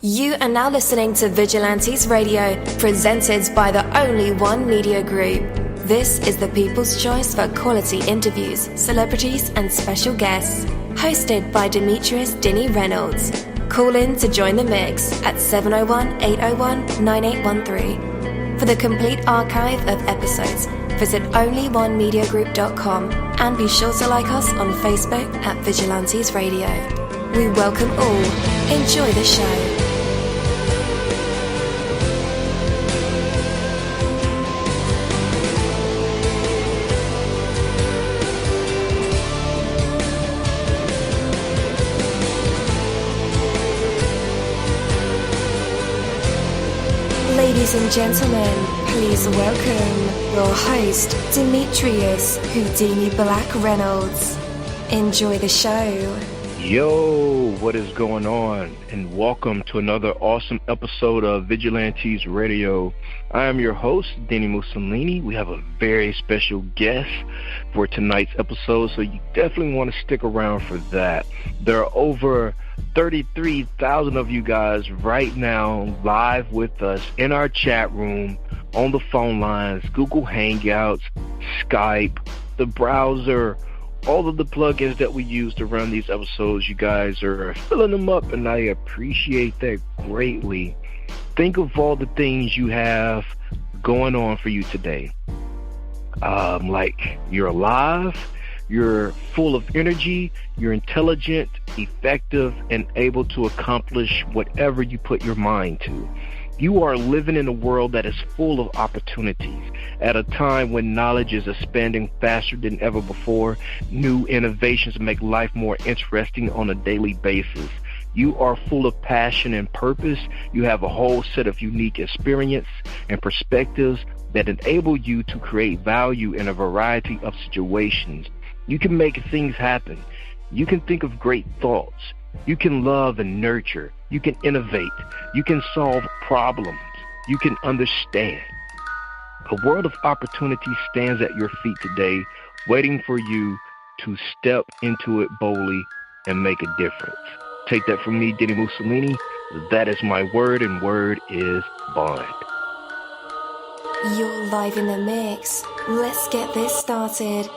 You are now listening to Vigilantes Radio, presented by the Only One Media Group. This is the people's choice for quality interviews, celebrities and special guests. Hosted by Demetrius Dinny Reynolds. Call in to join the mix at 701-801-9813. For the complete archive of episodes, visit onlyonemediagroup.com and be sure to like us on Facebook at Vigilantes Radio. We welcome all. Enjoy the show. Ladies and gentlemen, please welcome your host, Demetrius Houdini Black Reynolds. Enjoy the show. Yo, what is going on? And welcome to another awesome episode of Vigilantes Radio. I am your host, dini-mussolini. We have a very special guest for tonight's episode, so you definitely want to stick around for that. There are over 33,000 of you guys right now live with us in our chat room, on the phone lines, Google Hangouts, Skype, the browser, all of the plugins that we use to run these episodes. You guys are filling them up, and I appreciate that greatly. Think of all the things you have going on for you today. Like you're alive, you're full of energy, you're intelligent, effective, and able to accomplish whatever you put your mind to. You are living in a world that is full of opportunities. At a time when knowledge is expanding faster than ever before, new innovations make life more interesting on a daily basis. You are full of passion and purpose. You have a whole set of unique experience and perspectives that enable you to create value in a variety of situations. You can make things happen. You can think of great thoughts. You can love and nurture. You can innovate. You can solve problems. You can understand. A world of opportunity stands at your feet today, waiting for you to step into it boldly and make a difference. Take that from me, dini-mussolini. That is my word, and word is bond. You're live in the mix. Let's get this started.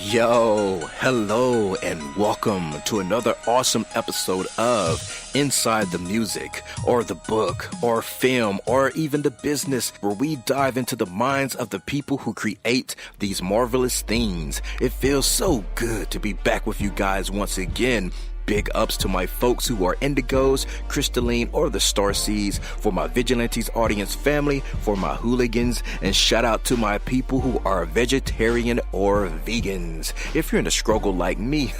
Yo, hello, and welcome to another awesome episode of Inside the Music, or the book, or film, or even the business, where we dive into the minds of the people who create these marvelous things. It feels so good to be back with you guys once again. Big ups to my folks who are indigos, crystalline, or the starseeds, for my Vigilantes audience family, for my hooligans, and shout out to my people who are vegetarian or vegans. If you're in a struggle like me,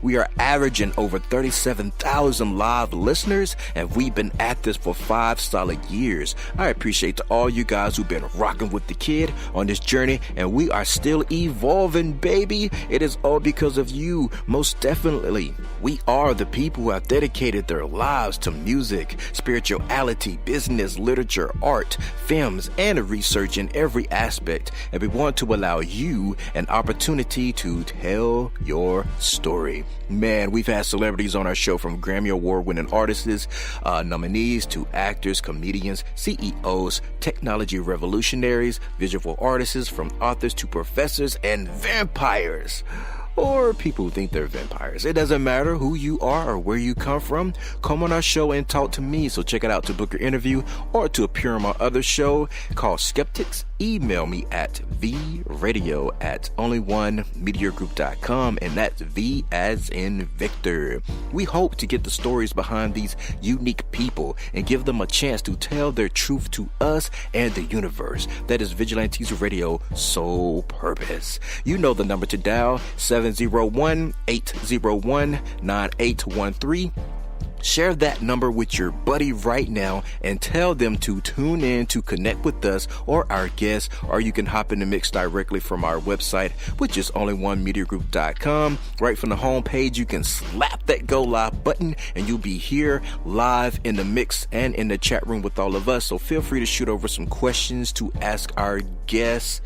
we are averaging over 37,000 live listeners, and we've been at this for 5 solid years. I appreciate to all you guys who've been rocking with the kid on this journey, and we are still evolving, baby. It is all because of you, most definitely. We are the people who have dedicated their lives to music, spirituality, business, literature, art, films, and research in every aspect. And we want to allow you an opportunity to tell your story. Man, we've had celebrities on our show, from Grammy Award-winning artists, nominees, to actors, comedians, CEOs, technology revolutionaries, visual artists, from authors to professors, and vampires. Or people who think they're vampires. It doesn't matter who you are or where you come from. Come on our show and talk to me. So check it out to book your interview or to appear on my other show called Skeptics. Email me at vradio@onlyonemediagroup.com, and that's V as in Victor. We hope to get the stories behind these unique people and give them a chance to tell their truth to us and the universe. That is Vigilantes Radio sole purpose. You know the number to dial, 701-801-9813. Share that number with your buddy right now and tell them to tune in to connect with us or our guests, or you can hop in the mix directly from our website, which is onlyonemediagroup.com. Right from the homepage, you can slap that go live button and you'll be here live in the mix and in the chat room with all of us. So feel free to shoot over some questions to ask our guests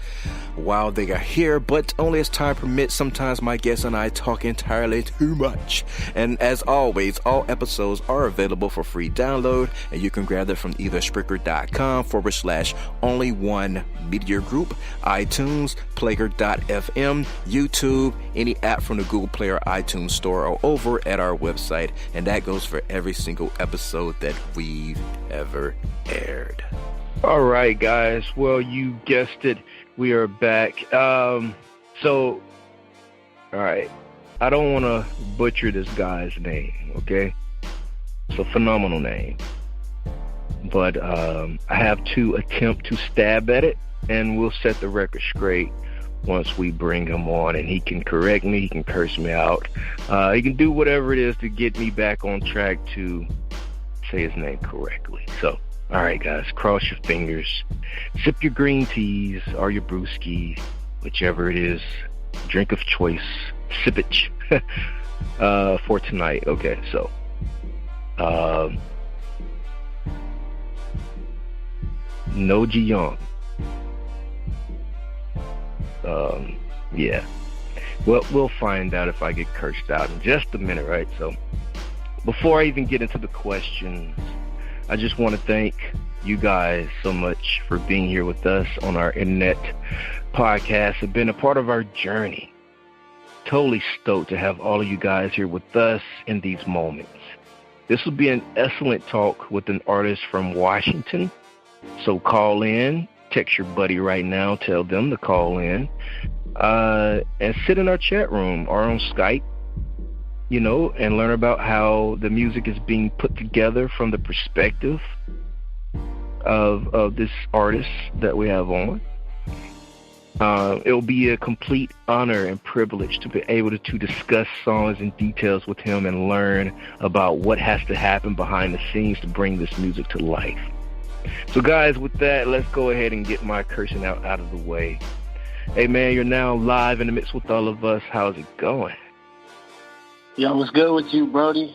while they are here, but only as time permits. Sometimes my guests and I talk entirely too much. And as always, all episodes are available for free download, and you can grab that from either Spreaker.com/only1mediagroup, iTunes, Player.fm, YouTube, any app from the Google Play or iTunes Store, or over at our website. And that goes for every single episode that we've ever aired. All right, guys. Well, you guessed it. We are back. All right. I don't want to butcher this guy's name, okay? It's a phenomenal name. But I have to attempt to stab at it, and we'll set the record straight once we bring him on, and he can correct me, he can curse me out. He can do whatever it is to get me back on track to say his name correctly. So, all right, guys, cross your fingers. Sip your green teas or your brewski, whichever it is. Drink of choice. Sip it for tonight. Okay, so Nyukyung. Yeah. Well, we'll find out if I get cursed out in just a minute, right? So before I even get into the questions, I just want to thank you guys so much for being here with us on our internet podcast and been a part of our journey. Totally stoked to have all of you guys here with us in these moments. This will be an excellent talk with an artist from Washington. So call in, text your buddy right now, tell them to call in, and sit in our chat room or on Skype, you know, and learn about how the music is being put together from the perspective of this artist that we have on. It'll be a complete honor and privilege to be able to discuss songs and details with him and learn about what has to happen behind the scenes to bring this music to life. So guys, with that, let's go ahead and get my cursing out of the way. Hey man, you're now live in the mix with all of us. How's it going? Yo, what's good with you, Brody?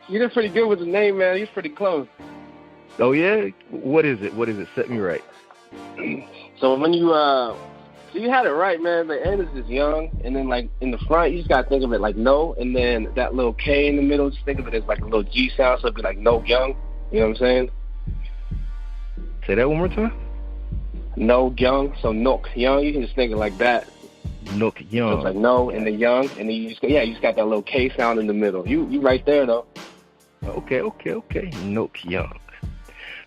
You did pretty good with the name, man. You're pretty close. Oh yeah? What is it? Set me right. So when you had it right, man. The end is just young, and then like in the front, you just gotta think of it like no, and then that little K in the middle, just think of it as like a little G sound, so it'd be like no young. You know what I'm saying? Say that one more time. No young, so Nook young. You can just think of it like that. Nook young. So it's like no and the young, and then you just got that little K sound in the middle. You right there though. Okay. Nook young.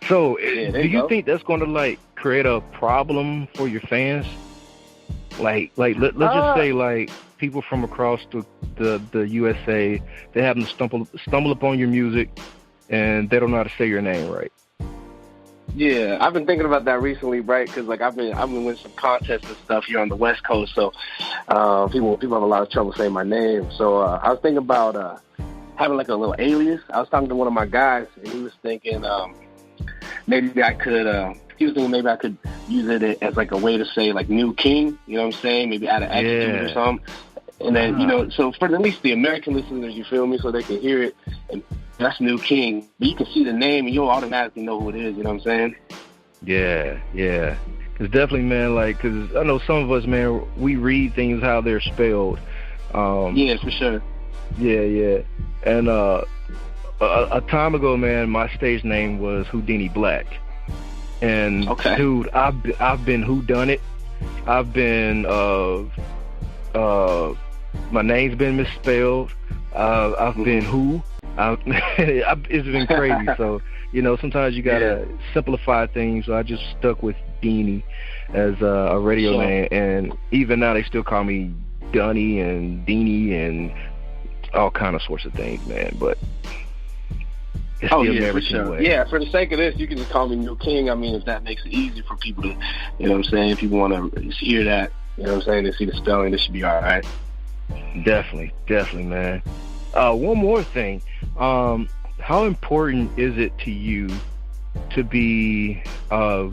So do you think that's going to like create a problem for your fans? Like let's just say like people from across the USA, they happen to stumble upon your music and they don't know how to say your name right. Yeah, I've been thinking about that recently, right? Because like I've been winning some contests and stuff here on the West Coast, so people have a lot of trouble saying my name. So I was thinking about having like a little alias. I was talking to one of my guys, and he was thinking maybe I could. He was thinking maybe I could use it as like a way to say like new king. You know what I'm saying? Maybe add an adjective or something. And then so for at least the American listeners, you feel me, so they can hear it. And that's New King. But you can see the name, and you'll automatically know who it is. You know what I'm saying? Yeah. Because definitely, man, like, because I know some of us, man, we read things how they're spelled. Yeah, for sure. Yeah. And a time ago, man, my stage name was Houdini Black. And, dude, I've been whodunit. I've been, my name's been misspelled. I've been who. It's been crazy. So, sometimes you got to simplify things. So I just stuck with Dini as a radio name. And even now they still call me Dunny and Dini and all kind of sorts of things, man. But it's still never too late. Yeah, for the sake of this, you can just call me New King. I mean, if that makes it easy for people to, you know what I'm saying, if people want to hear that, you know what I'm saying, they see the spelling, this should be all right. Definitely, man. One more thing. how important is it to you to be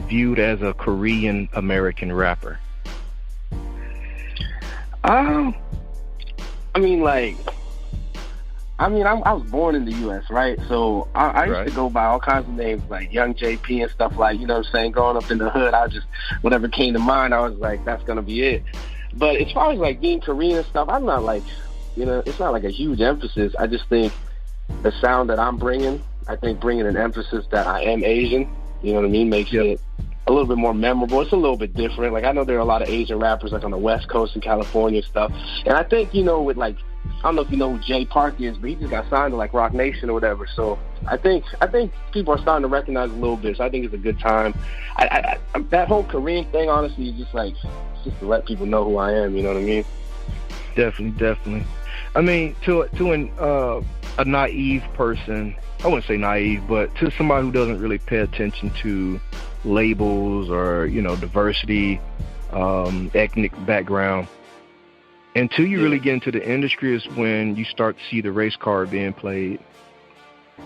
viewed as a Korean American rapper? I was born in the U.S., right? So I used to go by all kinds of names, like Young JP and stuff, like, you know what I'm saying? Growing up in the hood, I just, whatever came to mind, I was like, that's going to be it. But as far as, like, being Korean and stuff, I'm not, like, you know, it's not, like, a huge emphasis. I just think the sound that I'm bringing, I think bringing an emphasis that I am Asian, you know what I mean, makes it a little bit more memorable. It's a little bit different. Like, I know there are a lot of Asian rappers, like, on the West Coast in California and stuff. And I think, you know, with, like, I don't know if you know who Jay Park is, but he just got signed to, like, Rock Nation or whatever. So I think people are starting to recognize a little bit. So I think it's a good time. I that whole Korean thing, honestly, is just, like, just to let people know who I am, you know what I mean? Definitely. I mean, to a naive person, I wouldn't say naive, but to somebody who doesn't really pay attention to labels or, you know, diversity, ethnic background, until you really get into the industry is when you start to see the race card being played.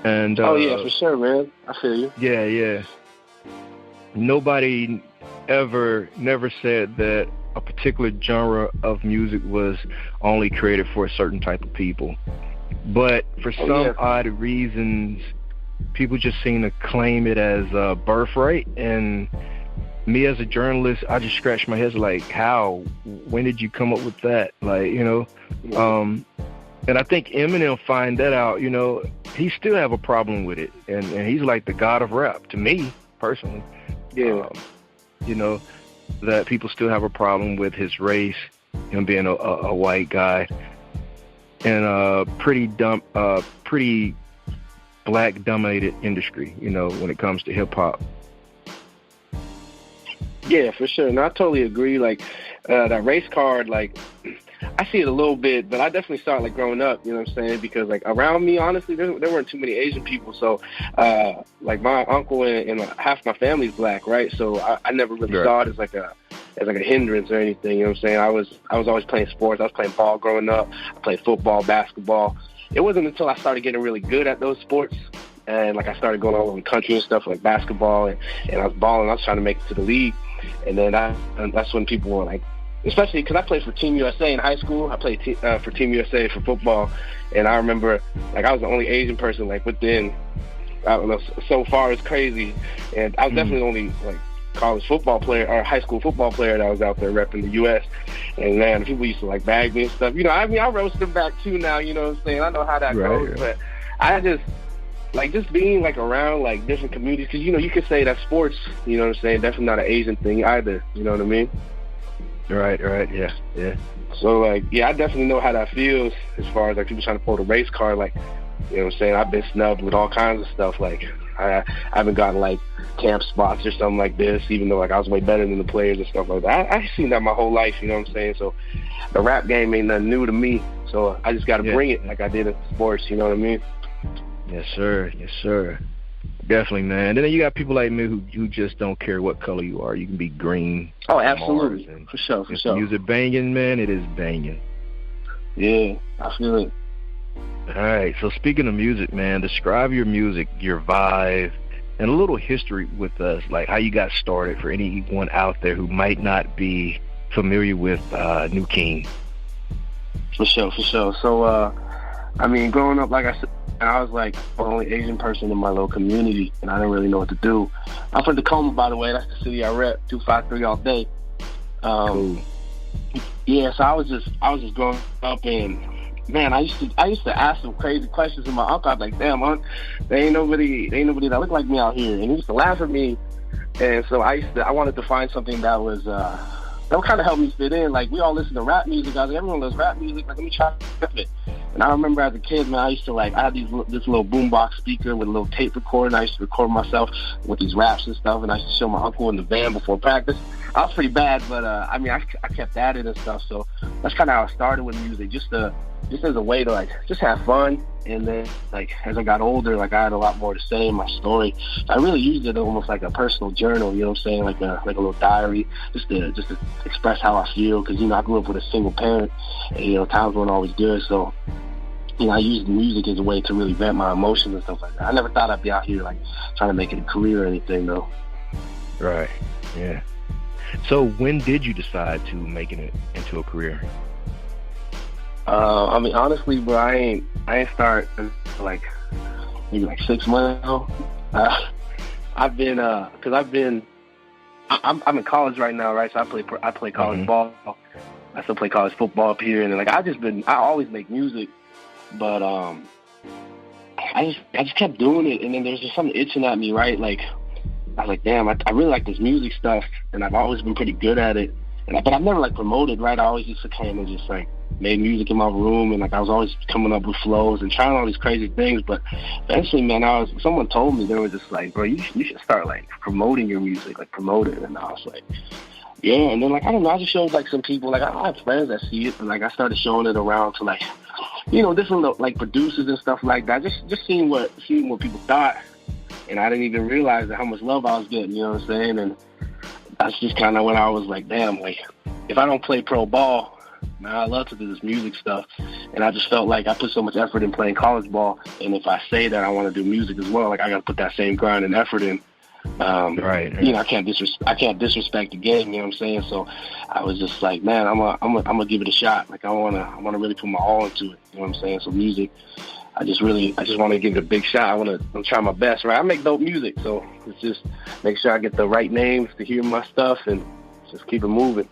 And oh yeah, for sure, man. I feel you. Yeah. Nobody never said that a particular genre of music was only created for a certain type of people. But for some odd reasons, people just seem to claim it as a birthright. And me as a journalist, I just scratch my head like, how? When did you come up with that? Like, you know, and I think Eminem find that out, you know, he still have a problem with it. And he's like the god of rap to me, personally. Yeah. You know, that people still have a problem with his race, him being a white guy, and a pretty black-dominated industry, you know, when it comes to hip-hop. Yeah, for sure. And I totally agree. Like, that race card, like, I see it a little bit, but I definitely saw it, like, growing up, you know what I'm saying? Because, like, around me, honestly, there weren't too many Asian people. So, like, my uncle and half my family's black, right? So I never really saw it as like a hindrance or anything, you know what I'm saying? I was always playing sports. I was playing ball growing up. I played football, basketball. It wasn't until I started getting really good at those sports and, like, I started going all over the country and stuff, like basketball, and I was balling. I was trying to make it to the league. And then that's when people were like, especially because I played for Team USA in high school. I played for Team USA for football. And I remember, like, I was the only Asian person, like, within, I don't know, so far it's crazy. And I was definitely the only, like, college football player or high school football player that was out there repping the U.S. And, man, people used to, like, bag me and stuff. You know, I mean, I roast them back, too, now, you know what I'm saying? I know how that goes. Right. But I just, like, just being, like, around, like, different communities, because, you know, you could say that sports, you know what I'm saying, definitely not an Asian thing either, you know what I mean? Right, yeah. So, like, yeah, I definitely know how that feels as far as, like, people trying to pull the race card, like, you know what I'm saying, I've been snubbed with all kinds of stuff, like, I haven't gotten, like, camp spots or something like this, even though, like, I was way better than the players and stuff like that. I've seen that my whole life, you know what I'm saying? So the rap game ain't nothing new to me, so I just got to bring it like I did in sports, you know what I mean? Yes, sir. Definitely, man. And then you got people like me who just don't care what color you are. You can be green. Oh, absolutely. For sure. If the music banging, man, it is banging. Yeah, I feel it. All right, so speaking of music, man, describe your music, your vibe, and a little history with us, like how you got started for anyone out there who might not be familiar with Nyukyung. For sure. So, I mean, growing up, like I said, I was like the only Asian person in my little community, and I didn't really know what to do. I'm from Tacoma, by the way. That's the city I rep, 253 all day. Cool. Yeah, so I was just growing up, and man, I used to ask some crazy questions to my uncle. I was like, damn, there ain't nobody that look like me out here, and he used to laugh at me. And so I wanted to find something that was that would kind of help me fit in. Like, we all listen to rap music. I was like, everyone loves rap music. Like, let me try to rap it. And I remember as a kid, man, I used to, like, I had this little boombox speaker with a little tape recorder, and I used to record myself with these raps and stuff, and I used to show my uncle in the van before practice. I was pretty bad, but, I mean, I kept at it and stuff, so that's kind of how I started with music, just as a way to, like, just have fun. And then, like, as I got older, like, I had a lot more to say in my story. I really used it almost like a personal journal, you know what I'm saying, like a little diary, just to express how I feel, because, you know, I grew up with a single parent, and, you know, times weren't always good, so I use music as a way to really vent my emotions and stuff like that. I never thought I'd be out here like trying to make it a career or anything though. Right. Yeah. So when did you decide to making it into a career? I mean, honestly, bro, I ain't start like maybe like 6 months ago. I'm in college right now, right? So I play college ball. I still play college football up here, and like I always make music, but I just kept doing it, and then there's just something itching at me, right? Like I was like, damn, I really like this music stuff, and I've always been pretty good at it, but I've never like promoted, right? I always used to kind of just like made music in my room, and like I was always coming up with flows and trying all these crazy things. But eventually, man, someone told me, they were just like, bro, you should start like promoting your music, like promote it. And I was like, yeah. And then like I don't know, I just showed like some people, like I have friends that see it, and like I started showing it around to like, you know, different like producers and stuff like that. Just seeing what people thought, and I didn't even realize how much love I was getting. You know what I'm saying? And that's just kind of when I was like, damn, like if I don't play pro ball, man, I love to do this music stuff, and I just felt like I put so much effort in playing college ball, and if I say that I want to do music as well, like I got to put that same grind and effort in. Right. You know, I can't disrespect the game. You know what I'm saying? So I was just like, man, I'm gonna give it a shot. Like I wanna really put my all into it. You know what I'm saying? So music, I just want to give it a big shot. I'm trying my best. Right? I make dope music, so it's just make sure I get the right names to hear my stuff and just keep it moving.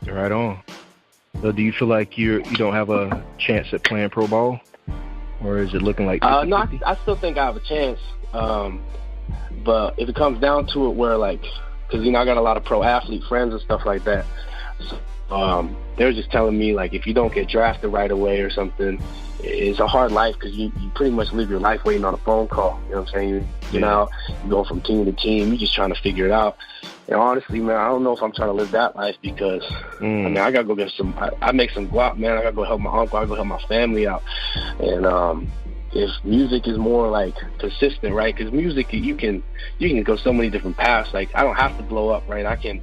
Right on. So do you feel like you don't have a chance at playing pro ball, or is it looking like 50-50? No, I still think I have a chance. But if it comes down to it, where like, because you know I got a lot of pro athlete friends and stuff like that. So, they're just telling me like if you don't get drafted right away or something, it's a hard life because you pretty much live your life waiting on a phone call. You know what I'm saying? You know, you go from team to team. You're just trying to figure it out. And honestly, man, I don't know if I'm trying to live that life because, I mean, I got to go get I make some guap, man. I got to go help my uncle. I got to go help my family out. And if music is more like consistent, right? Because music, you can go so many different paths. Like, I don't have to blow up, right? I can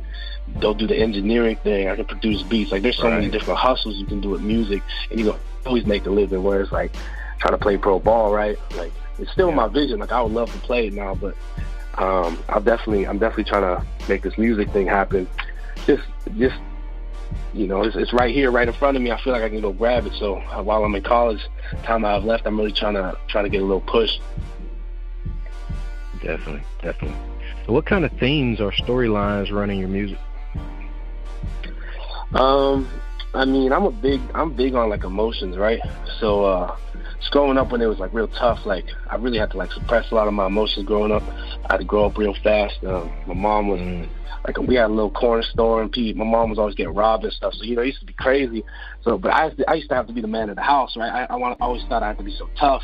go do the engineering thing. I can produce beats. Like, there's so many different hustles you can do with music. And you can always make a living, where it's like trying to play pro ball, right? Like, it's still my vision. Like, I would love to play it now, but I'm definitely trying to make this music thing happen. Just you know, it's right here, right in front of me. I feel like I can go grab it. So while I'm in college, time I have left, I'm really trying to get a little push. Definitely. So what kind of themes or storylines run in your music? I mean, I'm big on like emotions, right? So just growing up when it was like real tough, like I really had to like suppress a lot of my emotions growing up. I had to grow up real fast. My mom was like, we had a little corner store, and my mom was always getting robbed and stuff. So, you know, it used to be crazy. So, but I used to have to be the man of the house, right? I always thought I had to be so tough,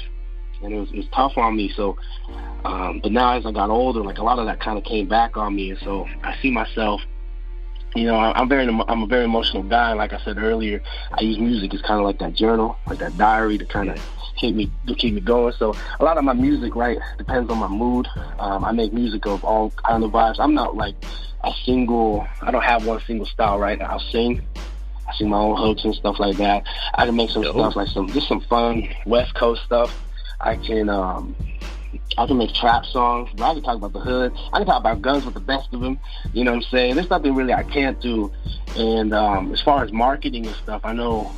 and it was tough on me. So, but now as I got older, like a lot of that kind of came back on me, and so I see myself. You know, I'm a very emotional guy. Like I said earlier, I use music as kind of like that journal, like that diary to kind of keep me going. So a lot of my music, right, depends on my mood. I make music of all kind of vibes. I'm not like I don't have one single style, right? I sing my own hooks and stuff like that. I can make some stuff like some fun West Coast stuff. I can make trap songs. I can talk about the hood. I can talk about guns with the best of them. You know what I'm saying? There's nothing really I can't do. And as far as marketing and stuff, I know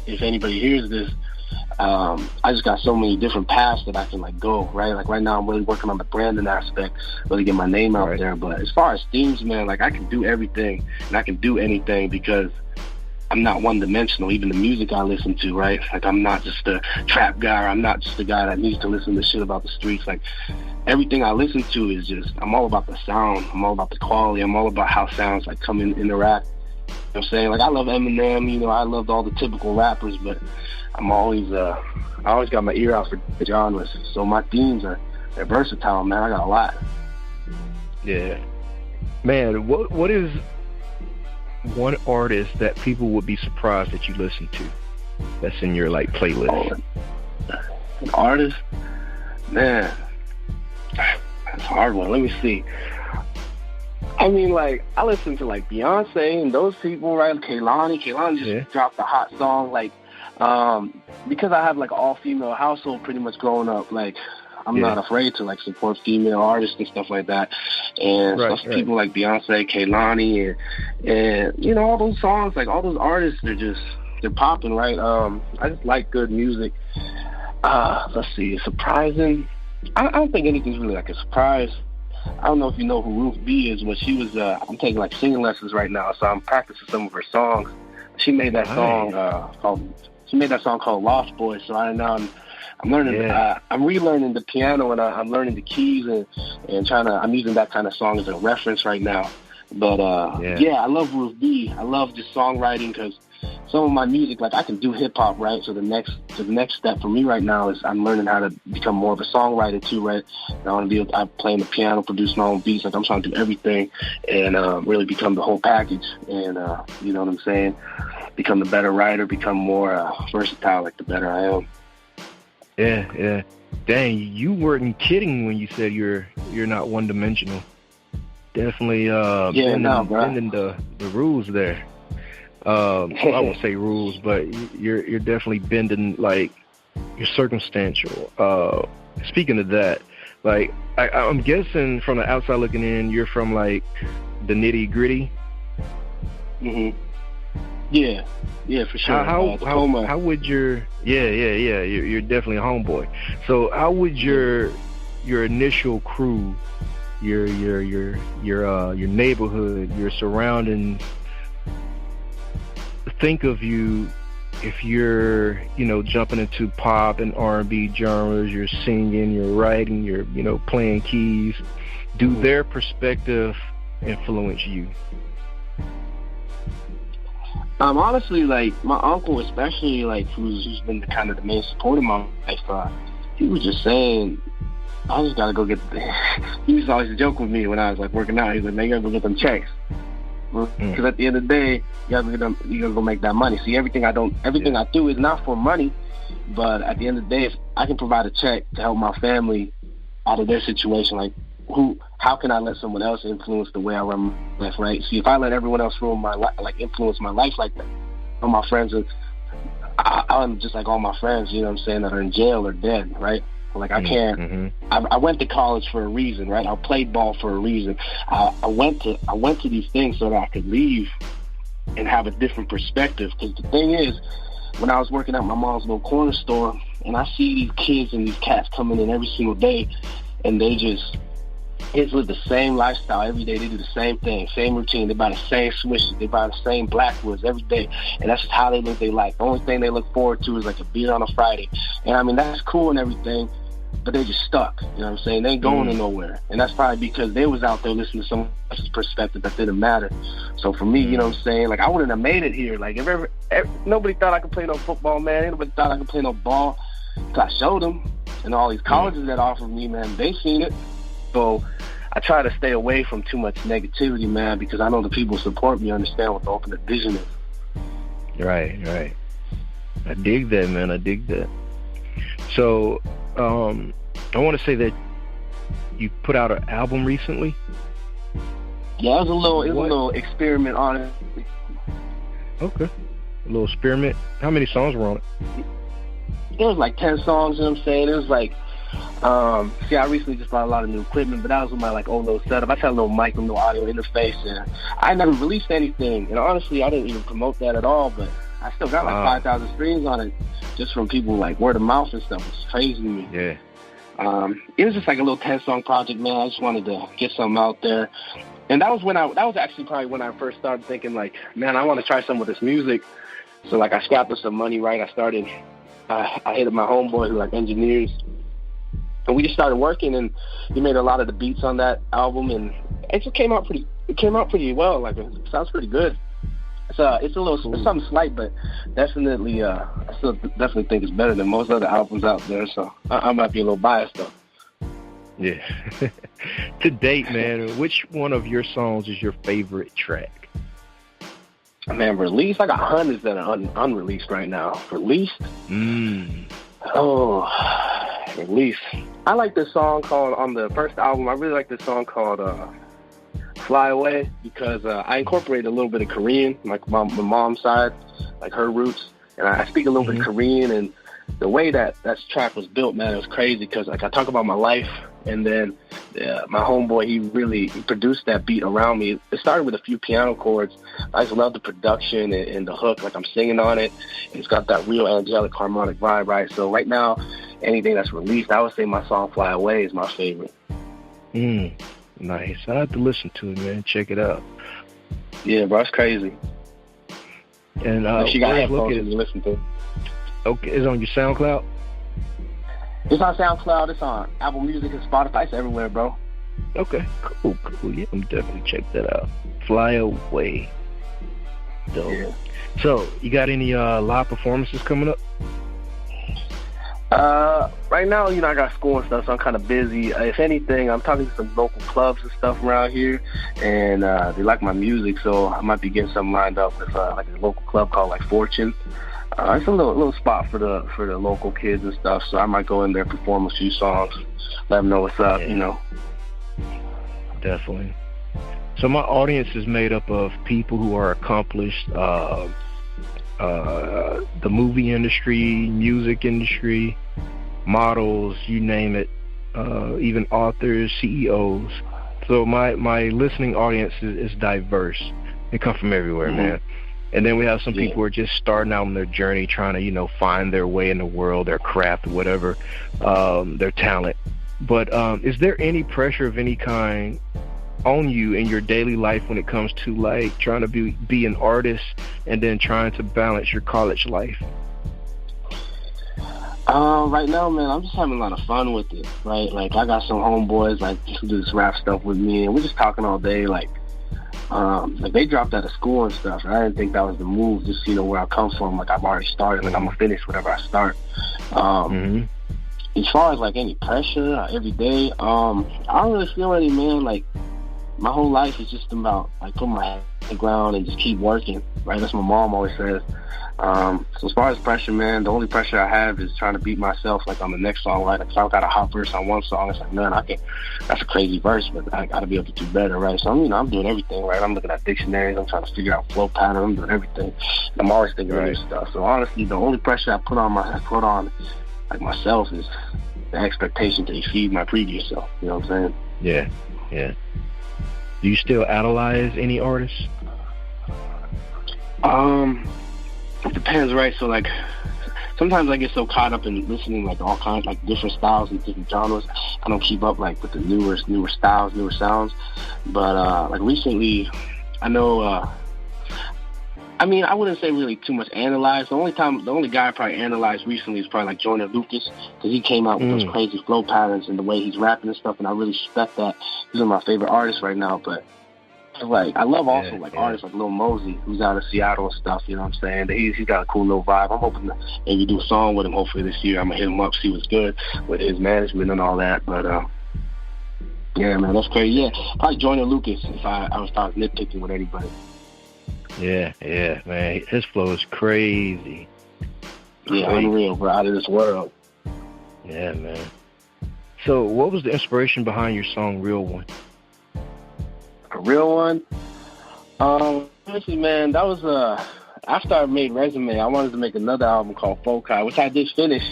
if anybody hears this, I just got so many different paths that I can like go, right? Like right now I'm really working on the branding aspect, really get my name out there. But as far as themes, man, like I can do everything and I can do anything because I'm not one-dimensional. Even the music I listen to, right? Like I'm not just a trap guy, or I'm not just a guy that needs to listen to shit about the streets. Like everything I listen to is just, I'm all about the sound. I'm all about the quality. I'm all about how sounds like come in, interact. You know what I'm saying? Like I love Eminem, you know, I loved all the typical rappers, but I always got my ear out for the genres. So my themes they're versatile, man. I got a lot. Yeah. Man, what is one artist that people would be surprised that you listen to that's in your like playlist? An artist? Man, that's a hard one. Let me see. I mean, like, I listen to like Beyonce and those people, right? Kehlani just dropped a hot song. Like, Because I have like all female household pretty much growing up, like I'm not afraid to like support female artists and stuff like that, and people like Beyonce, Kehlani, and you know, all those songs, like all those artists, they're popping, right? I just like good music. Let's see, surprising. I don't think anything's really like a surprise. I don't know if you know who Ruth B is, but she was. I'm taking like singing lessons right now, so I'm practicing some of her songs. She made that song called Lost Boys. So right now I'm learning. I'm relearning the piano, and I'm learning the keys and I'm using that kind of song as a reference right now. But I love Ruth B. I love just songwriting because some of my music, like I can do hip hop, right? So the next step for me right now is I'm learning how to become more of a songwriter too, right? And I want to I'm playing the piano, produce my own beats. Like I'm trying to do everything and really become the whole package. And you know what I'm saying? Become the better writer, become more versatile. Like the better I am. Yeah. Dang, you weren't kidding when you said you're not one dimensional. Definitely bending the rules there. I won't say rules, but you're definitely bending, like, you're circumstantial. Speaking of that, like, I'm guessing from the outside looking in, you're from, like, the nitty-gritty? Mm-hmm. Yeah, for sure. How would your... you're definitely a homeboy. So how would your initial crew, your neighborhood, your surroundings think of you if you're, you know, jumping into pop and R&B genres, you're singing, you're writing, you're, you know, playing keys? Do their perspective influence you? Honestly, like, my uncle especially, like, who's been the main support of my life, he was just saying, I just gotta go get he used to always joke with me when I was, like, working out. He was like, man, you gotta go get them checks. Because at the end of the day, you gotta go make that money. See, everything I do is not for money, but at the end of the day, if I can provide a check to help my family out of their situation, like, how can I let someone else influence the way I run my life, right? See, if I let everyone else influence my life like that, all my friends I'm just like all my friends, you know what I'm saying, that are in jail or dead, right? Like, I can't. Mm-hmm. I went to college for a reason, right? I played ball for a reason. I went to these things so that I could leave and have a different perspective. Because the thing is, when I was working at my mom's little corner store, and I see these kids and these cats coming in every single day, and they just live the same lifestyle every day. They do the same thing, same routine. They buy the same Swishes. They buy the same Blackwoods every day. And that's just how they live their life. The only thing they look forward to is like a beer on a Friday. And I mean, that's cool and everything, but they're just stuck. You know what I'm saying? They ain't going nowhere. And that's probably because they was out there listening to someone else's perspective that didn't matter. So for me, you know what I'm saying? Like, I wouldn't have made it here. Like, if nobody thought I could play no football, man. Nobody thought I could play no ball. So I showed them. And all these colleges that offered me, man, they seen it. So I try to stay away from too much negativity, man, because I know the people who support me understand what the ultimate vision is. Right. I dig that, man. I dig that. So, I want to say that you put out an album recently. Yeah, it was a little experiment on it. Okay, a little experiment. How many songs were on it? There was like 10 songs. You know what I'm saying? It was like, I recently just bought a lot of new equipment, but that was with my like old little setup. I had a little mic and no audio interface, and I never released anything. And honestly, I didn't even promote that at all, but I still got like 5,000 streams on it just from people like word of mouth and stuff. It's crazy to me. Yeah. It was just like a little 10-song project, man. I just wanted to get something out there. And that was actually probably when I first started thinking, like, man, I want to try some with this music. So like, I scrapped up some money, right? I hit up my homeboy who like engineers, and we just started working, and he made a lot of the beats on that album, and it just came out pretty well. Like, it sounds pretty good. It's something slight, but definitely, I still definitely think it's better than most other albums out there. So I might be a little biased though. Yeah. To date, man, which one of your songs is your favorite track? Man, released? I got hundreds that are unreleased right now. Released? Oh, released. I like this song called, on the first album, I really like this song called Fly Away, because I incorporated a little bit of Korean, like my mom's side, like her roots. and I speak a little bit Korean, and the way that track was built, man, it was crazy because like I talk about my life, and then my homeboy, he produced that beat around me. It started with a few piano chords. I just love the production and the hook, like I'm singing on it. It's got that real angelic harmonic vibe, right? So right now, anything that's released, I would say my song Fly Away is my favorite. Nice. I have to listen to it, man. Check it out. Yeah, bro, it's crazy. And she got headphones and you listen to it. Okay, it's on your SoundCloud? It's on SoundCloud. It's on Apple Music and Spotify. It's everywhere, bro. Okay, cool. Yeah, I'm definitely check that out. Fly Away. Dope. Yeah. So, you got any live performances coming up? Right now, you know, I got school and stuff, so I'm kind of busy. If anything, I'm talking to some local clubs and stuff around here, and they like my music, so I might be getting something lined up with like a local club called like Fortune. It's a little spot for the local kids and stuff, so I might go in there, perform a few songs, let them know what's up, you know. Definitely. So my audience is made up of people who are accomplished, the movie industry, music industry, models, you name it, even authors, CEOs. So my listening audience is diverse. They come from everywhere, man. And then we have some people who are just starting out on their journey, trying to, you know, find their way in the world, their craft, whatever, their talent. But is there any pressure of any kind on you in your daily life when it comes to, like, trying to be an artist and then trying to balance your college life? Right now, man, I'm just having a lot of fun with it, right? Like, I got some homeboys, like, who do this rap stuff with me, and we're just talking all day, like they dropped out of school and stuff, and I didn't think that was the move, just, you know, where I come from. Like, I've already started, like, I'm gonna finish whatever I start. As far as, like, any pressure every day, I don't really feel any, man. Like, my whole life is just about, like, putting my head on the ground and just keep working, right? That's what my mom always says. So as far as pressure, man, the only pressure I have is trying to beat myself, like, on the next song, right? Like, if I got a hot verse on one song, it's like, man, that's a crazy verse, but I gotta be able to do better, right? So, you know, I'm doing everything, right? I'm looking at dictionaries, I'm trying to figure out flow pattern, I'm doing everything. I'm always thinking of new stuff. So honestly, the only pressure I put on like myself is the expectation to exceed my previous self. You know what I'm saying? Yeah. Do you still idolize any artists? It depends, right? So, like, sometimes I get so caught up in listening, like, all kinds, like, different styles and different genres. I don't keep up, like, with the newer styles, newer sounds. But, like, recently, I know, I mean, I wouldn't say really too much analyze. The only guy I probably analyzed recently is probably, like, Joyner Lucas, because he came out with those crazy flow patterns and the way he's rapping and stuff, and I really respect that. He's one of my favorite artists right now, but, like, I love also, artists like Lil Mosey, who's out of Seattle and stuff, you know what I'm saying? He's got a cool little vibe. I'm hoping to maybe do a song with him hopefully this year. I'm going to hit him up, see what's good with his management and all that, but, yeah, man, that's crazy. Yeah, probably Joyner Lucas if I was nitpicking with anybody. Yeah, man. His flow is crazy. Yeah, unreal, bro. Out of this world. Yeah, man. So, what was the inspiration behind your song Real One? A Real One? Honestly, man, that was after I made Resume, I wanted to make another album called Foci, which I did finish.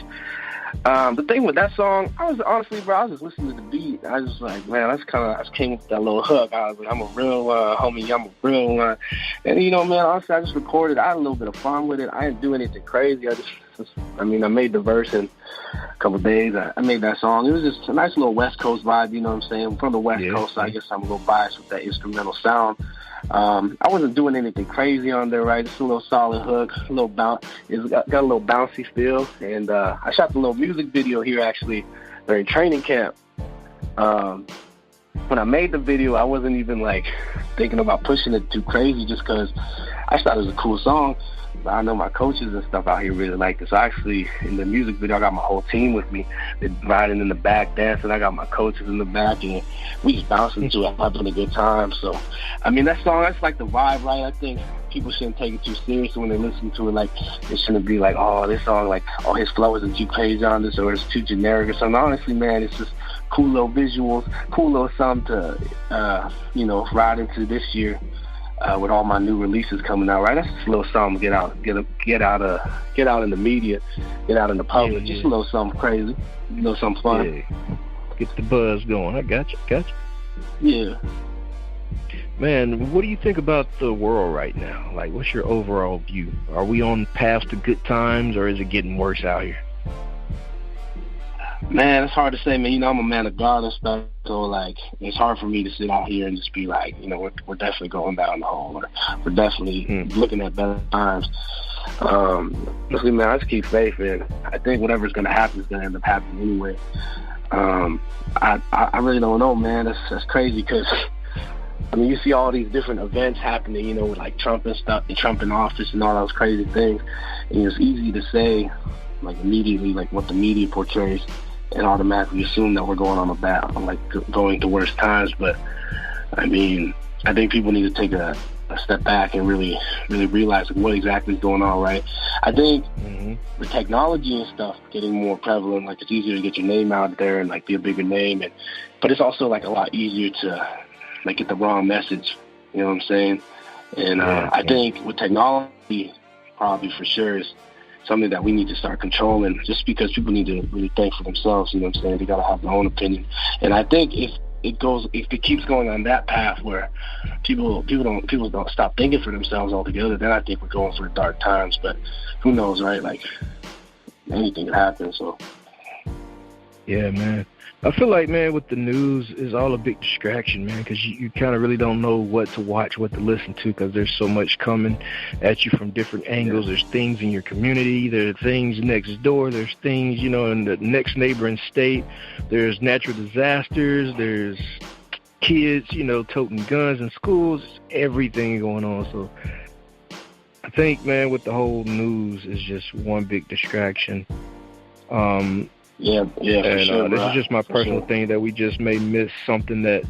The thing with that song, I was just listening to the beat. I was just like, man, I just came with that little hook. I was like, I'm a real homie, I'm a real one. And, you know, man, honestly, I just recorded. I had a little bit of fun with it. I didn't do anything crazy. I made the verse in a couple of days. I made that song. It was just a nice little West Coast vibe, you know what I'm saying? I'm from the West Coast, so I guess I'm a little biased with that instrumental sound. I wasn't doing anything crazy on there, right? Just a little solid hook, a little bounce. It's got a little bouncy feel, and I shot the little music video here actually during training camp. When I made the video, I wasn't even like thinking about pushing it too crazy, just because I thought it was a cool song. But I know my coaches and stuff out here really like this. So actually, in the music video, I got my whole team with me. They're riding in the back, dancing. I got my coaches in the back, and we just bouncing to it, having a good time. So, I mean, that song, that's like the vibe, right? I think people shouldn't take it too seriously when they listen to it. Like, it shouldn't be like, oh, this song, like, oh, his flow isn't too crazy on this, or it's too generic or something. Honestly, man, it's just cool little visuals, cool little something to, ride into this year. with all my new releases coming out, right? That's just a little something. Get out in the media, get out in the public. Just a little something crazy, a little something fun. Yeah. Get the buzz going. I got you. Yeah. Man, what do you think about the world right now? Like, what's your overall view? Are we on path to good times, or is it getting worse out here? Man, it's hard to say, man. I'm a man of God and stuff, so, like, it's hard for me to sit out here and just be like, we're definitely going down the hole, or we're definitely looking at better times. Honestly, man, I just keep faith, and I think whatever's going to happen is going to end up happening anyway. I really don't know, man. That's crazy, because you see all these different events happening, with like Trump and stuff, and Trump in office and all those crazy things. And it's easy to say, like, immediately, like, what the media portrays, and automatically assume that we're going going to worse times. But I think people need to take a step back and really realize what exactly is going on, right? I think the technology and stuff getting more prevalent, like, it's easier to get your name out there and, like, be a bigger name, but it's also, like, a lot easier to, like, get the wrong message, you know what I'm saying? And I think with technology, probably for sure, is something that we need to start controlling, just because people need to really think for themselves, you know what I'm saying? They got to have their own opinion. And I think if it keeps going on that path where people don't stop thinking for themselves altogether, then I think we're going for dark times. But who knows, right? Like, anything could happen, so. Yeah, man. I feel like, man, with the news, it's all a big distraction, man, because you kind of really don't know what to watch, what to listen to, because there's so much coming at you from different angles. There's things in your community. There are things next door. There's things, in the next neighboring state. There's natural disasters. There's kids, toting guns in schools. Everything going on. So I think, man, with the whole news, is just one big distraction. Yeah, and sure, this is just my personal thing, that we just may miss something that's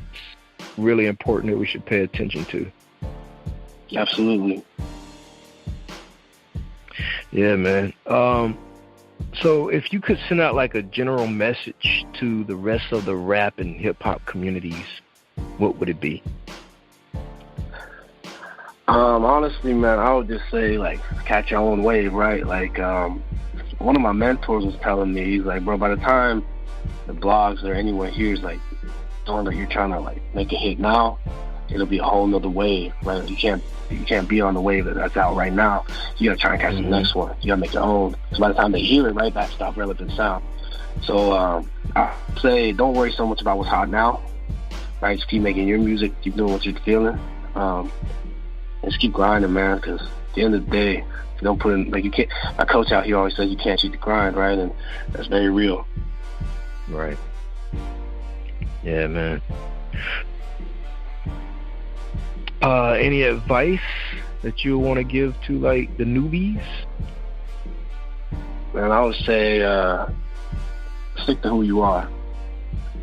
really important that we should pay attention to. Absolutely. Yeah, man. So if you could send out, like, a general message to the rest of the rap and hip-hop communities, what would it be? Honestly, man, I would just say, like, catch your own wave, right? Like, one of my mentors was telling me, he's like, bro, by the time the blogs or anyone hears, like, knowing that you're trying to, like, make a hit now, it'll be a whole nother wave, right? You can't be on the wave that's out right now. You gotta try and catch the next one. You gotta make your own. So by the time they hear it, right, that's not relevant sound. So I say, don't worry so much about what's hot now, right? Just keep making your music, keep doing what you're feeling, and just keep grinding, man, because at the end of the day, you don't put in, like, you can't. My coach out here always says you can't cheat the grind, right? And that's very real. Right. Yeah, man. Any advice that you want to give to, like, the newbies? Man, I would say stick to who you are.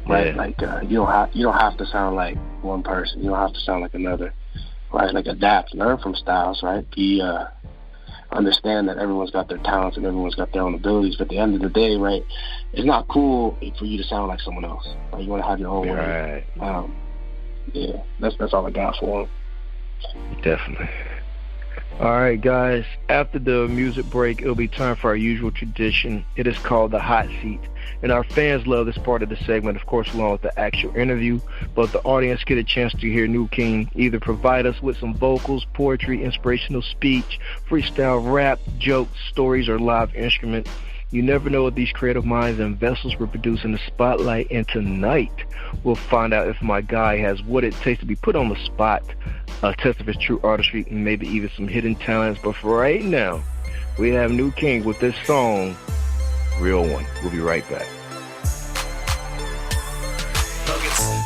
Right? Yeah. Like, you don't have to sound like one person. You don't have to sound like another. Right? Like, adapt, learn from styles. Right? Understand that everyone's got their talents and everyone's got their own abilities, but at the end of the day, right, it's not cool for you to sound like someone else. Right? You want to have your own way. Right. Yeah, that's all I got for them. Definitely. All right, guys. After the music break, it'll be time for our usual tradition. It is called the Hot Seat. And our fans love this part of the segment, of course, along with the actual interview. But the audience get a chance to hear Nyukyung either provide us with some vocals, poetry, inspirational speech, freestyle rap, jokes, stories, or live instruments. You never know what these creative minds and vessels will produce in the spotlight. And tonight, we'll find out if my guy has what it takes to be put on the spot, a test of his true artistry, and maybe even some hidden talents. But for right now, we have Nyukyung with this song, Real One. We'll be right back.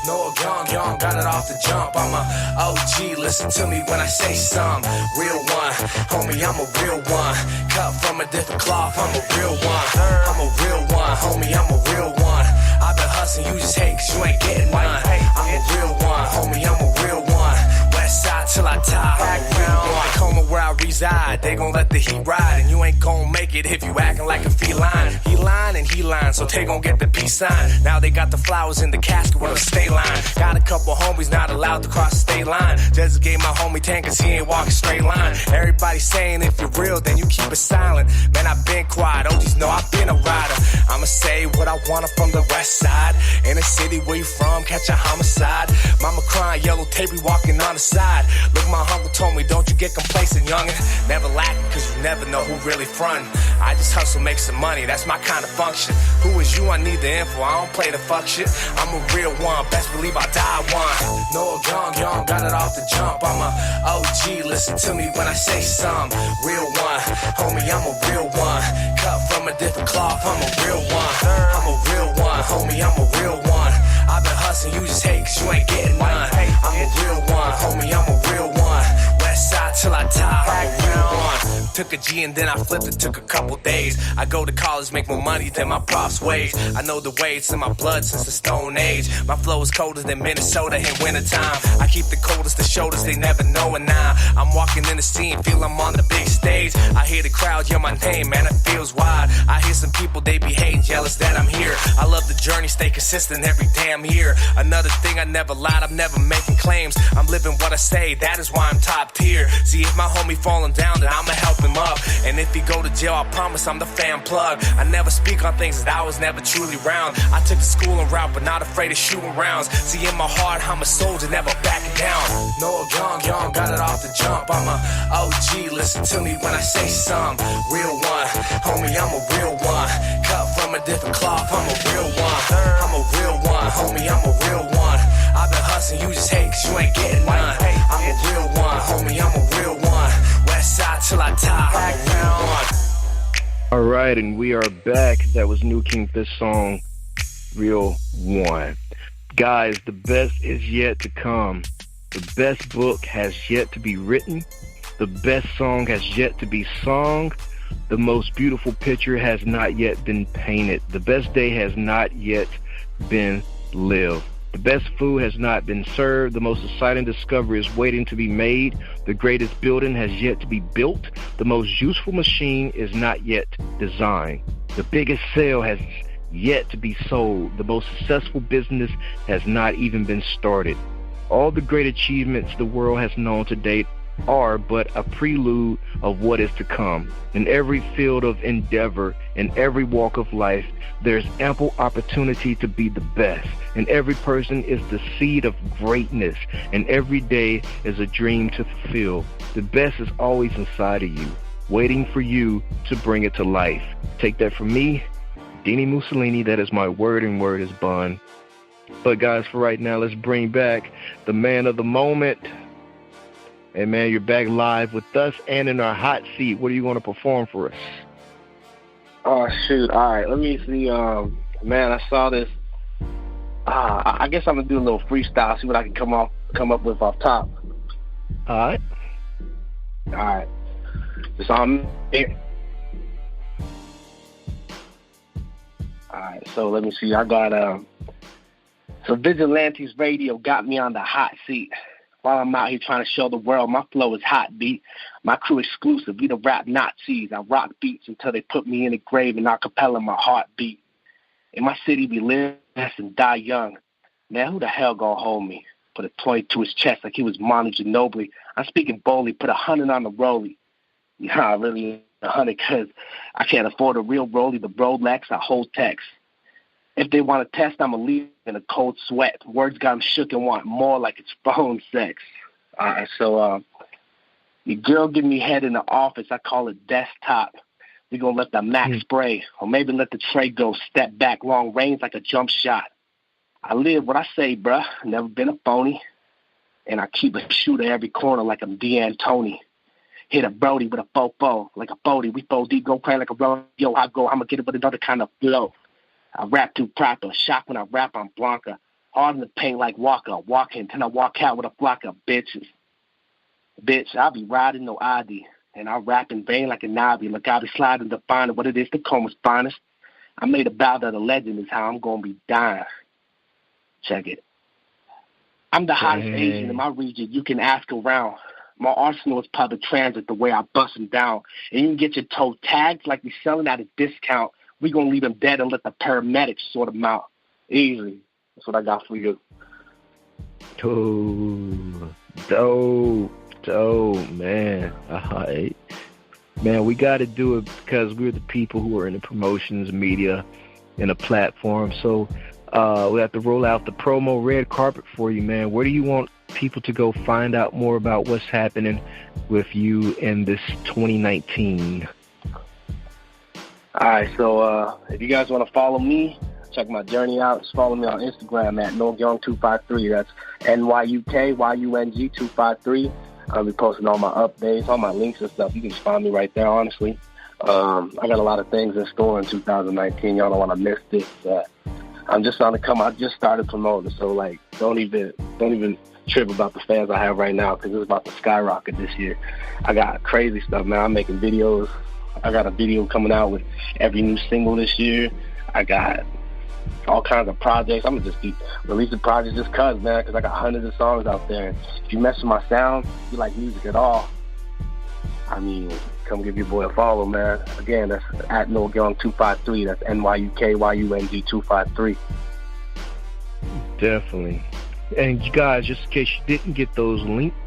No, young, got it off the jump. I'm a OG, listen to me when I say some. Real one, homie, I'm a real one. Cut from a different cloth, I'm a real one. I'm a real one, homie, I'm a real one. I've been hustling, you just hate cause you ain't getting none. I'm a real one, homie, I'm a real one. West side till I die, I'm a real one. Coma where I reside. They gon' let the heat ride, and you ain't gon' make it if you acting like a feline. He lying and he lying, so they gon' get the peace sign. Now they got the flowers in the casket with a stay line. Got a couple homies not allowed to cross the state line. Just gave my homie 10 cause he ain't walking straight line. Everybody saying if you're real, then you keep it silent. Man, I've been quiet, OGs know I've been a rider. I'ma say what I wanna from the west side. In the city where you from, catch a homicide. Mama crying, yellow tape, we walking on the side. Look, my uncle told me, don't you get complacent, youngin'. Never lacking, cause you never know who really frontin'. I just hustle, make some money, that's my kind of function. Who is you? I need the info, I don't play the fuck shit. I'm a real one, best believe I die one. No, young, got it off the jump. I'm a OG, listen to me when I say some. Real one, homie, I'm a real one. Cut from a different cloth, I'm a real one. I'm a real one, homie, I'm a real one. I've been hustling, you just hate cause you ain't getting none. I'm a real one, homie, I'm a real one. West side till I die, I'm a real one. Took a G and then I flipped it, took a couple days. I go to college, make more money than my props wage. I know the way, it's in my blood since the Stone Age. My flow is colder than Minnesota in wintertime. I keep the coldest the shoulders, they never know it now. I'm walking in the scene, feel I'm on the big stage. I hear the crowd yell my name, man, it feels wide. I hear some people, they be hating, jealous that I'm here. I love the journey, stay consistent every damn year. Another thing, I never lied, I'm never making claims. I'm living what I say, that is why I'm top tier. See, if my homie falling down, then I'ma help him up. And if he go to jail, I promise I'm the fan plug. I never speak on things that I was never truly round. I took the schooling route, but not afraid of shooting rounds. See, in my heart, I'm a soldier, never backing down. No, young, got it off the jump. I'm a OG, listen to me when I say some. Real one, homie, I'm a real one. Cut from a different cloth, I'm a real one. I'm a real one, homie, I'm a real one. I've been hustling, you just hate cause you ain't getting none. I'm a real one, homie, I'm a real one. West side till I die, I'm a real one. All right, and we are back. That was Nyukyung, this song, Real One. Guys, the best is yet to come. The best book has yet to be written. The best song has yet to be sung. The most beautiful picture has not yet been painted. The best day has not yet been lived. The best food has not been served. The most exciting discovery is waiting to be made. The greatest building has yet to be built. The most useful machine is not yet designed. The biggest sale has yet to be sold. The most successful business has not even been started. All the great achievements the world has known to date are but a prelude of what is to come. In every field of endeavor, in every walk of life, there's ample opportunity to be the best. And every person is the seed of greatness. And every day is a dream to fulfill. The best is always inside of you, waiting for you to bring it to life. Take that from me, Dini-Mussolini. That is my word, and word is bond. But guys, for right now, let's bring back the man of the moment. And man, you're back live with us and in our hot seat. What are you going to perform for us? Oh, shoot. All right, let me see. Man, I saw this. I guess I'm going to do a little freestyle, see what I can come up with off top. All right. All right. It's on here. All right, so let me see. I got so Vigilantes Radio got me on the hot seat. While I'm out here trying to show the world my flow is hot beat. My crew exclusive, we the rap Nazis. I rock beats until they put me in the grave and acapella my heartbeat. In my city, we live and die young. Man, who the hell gonna hold me? Put a 20 to his chest like he was Manu Ginobili. I'm speaking boldly, put 100 on the rollie. Yeah, really 100 because I can't afford a real rollie. The Rolex, I hold text. If they want to test, I'm going to leave in a cold sweat. Words got them shook and want more like it's phone sex. So your girl give me head in the office. I call it desktop. We going to let the Mac spray or maybe let the tray go. Step back, long range like a jump shot. I live what I say, bruh. Never been a phony. And I keep a shooter every corner like I'm D'Antoni. Hit a Brody with a fofo like a 40. We 4D, go crazy like a road. Yo, I go, I'm going to get it with another kind of flow. I rap too proper. Shock when I rap, I'm Blanca. Hard in the paint like Walker. Walk in, then I walk out with a flock of bitches. Bitch, I be riding no ID. And I rap in vain like a Navi. Look, I be sliding to find what it is to Coma's finest. I made a vow that a legend is how I'm going to be dying. Check it. I'm the hottest Asian in my region. You can ask around. My arsenal is public transit, the way I bust them down. And you can get your toe tagged like you're selling at a discount. We're going to leave them dead and let the paramedics sort them out. Easy. That's what I got for you. Oh, dope, man. Man, we got to do it because we're the people who are in the promotions, media, and a platform. So we have to roll out the promo red carpet for you, man. Where do you want people to go find out more about what's happening with you in this 2019? All right, so if you guys want to follow me, check my journey out. Just follow me on Instagram at Nyukyung253. That's NYUKYUNG253. I'll be posting all my updates, all my links and stuff. You can just find me right there, honestly. I got a lot of things in store in 2019. Y'all don't want to miss this. I'm just on the come. I just started promoting, so like, don't even trip about the fans I have right now because it's about to skyrocket this year. I got crazy stuff, man. I'm making videos. I got a video coming out with every new single this year. I got all kinds of projects. I'm going to just be releasing projects just because, man, because I got hundreds of songs out there. If you mess with my sound, if you like music at all, I mean, come give your boy a follow, man. Again, that's at Nyukyung253. That's NYUKYUNG253. Definitely. And you guys, just in case you didn't get those links,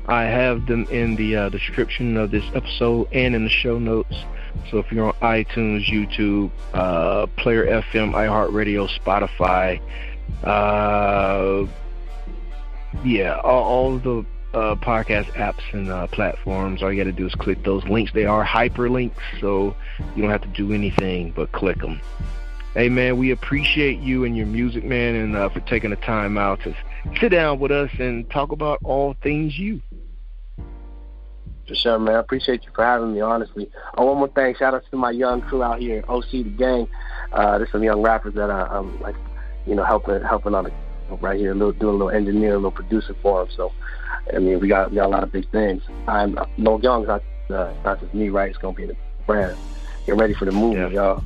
I have them in the description of this episode and in the show notes. So if you're on iTunes, YouTube, Player FM, iHeartRadio, Spotify, all of the podcast apps and platforms, all you got to do is click those links. They are hyperlinks, so you don't have to do anything but click them. Hey, man, we appreciate you and your music, man, and for taking the time out to sit down with us and talk about all things you. For sure, man. I appreciate you for having me, honestly. Oh, one more thing. Shout out to my young crew out here, OC the Gang. There's some young rappers that I'm like, helping on right here, doing a little engineering, a little producer for them. So, I mean, we got a lot of big things. Nyukyung's not just me, right? It's gonna be the brand. Get ready for the movie, y'all.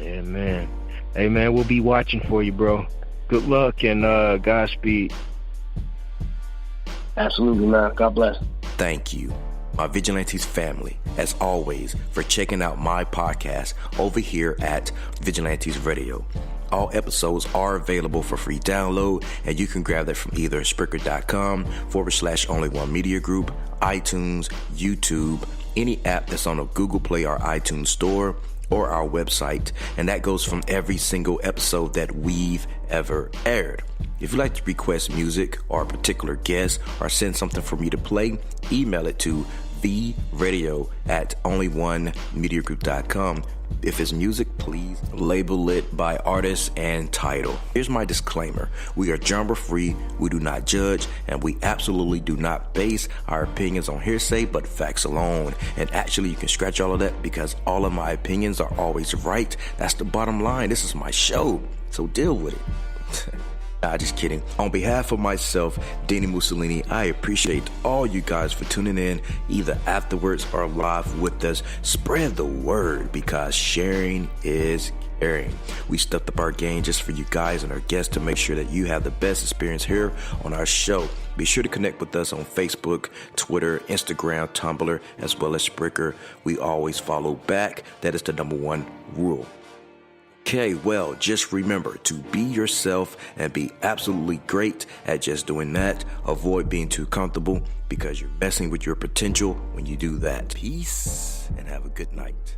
Yeah, man. Hey, man, we'll be watching for you, bro. Good luck and Godspeed. Absolutely, man. God bless. Thank you, my Vigilantes family, as always, for checking out my podcast over here at Vigilantes Radio. All episodes are available for free download, and you can grab that from either Spreaker.com/only1media group, iTunes, YouTube, any app that's on a Google Play or iTunes store, or our website, and that goes from every single episode that we've ever aired. If you'd like to request music or a particular guest or send something for me to play, email it to theradio@onlyonemediagroup.com. If it's music, please label it by artist and title. Here's my disclaimer. We are genre free, we do not judge, and we absolutely do not base our opinions on hearsay but facts alone. And actually, you can scratch all of that because all of my opinions are always right. That's the bottom line. This is my show, so deal with it. Nah, just kidding. On behalf of myself, Dini-Mussolini, I appreciate all you guys for tuning in, either afterwards or live with us. Spread the word because sharing is caring. We stepped up our game just for you guys and our guests to make sure that you have the best experience here on our show. Be sure to connect with us on Facebook, Twitter, Instagram, Tumblr, as well as Spreaker. We always follow back. That is the number one rule. Okay, well, just remember to be yourself and be absolutely great at just doing that. Avoid being too comfortable because you're messing with your potential when you do that. Peace and have a good night.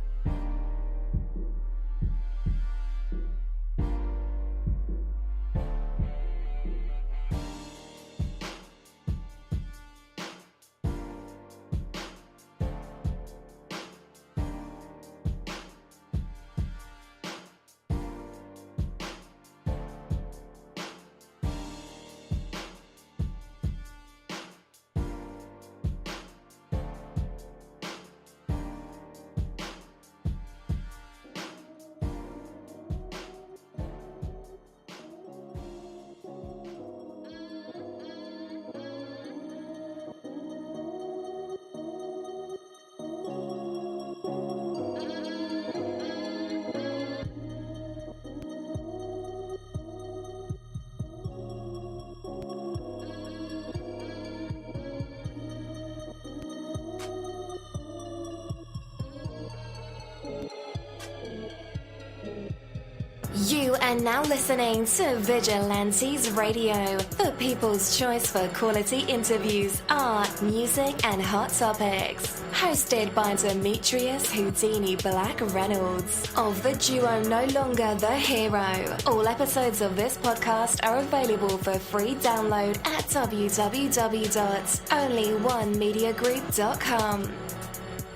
You are now listening to Vigilantes Radio, the people's choice for quality interviews, art, music, and hot topics. Hosted by Demetrius Houdini Black Reynolds of the duo No Longer the Hero. All episodes of this podcast are available for free download at www.onlyonemediagroup.com.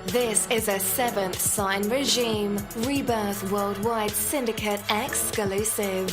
This is a Seventh Sign Regime Rebirth Worldwide Syndicate exclusive.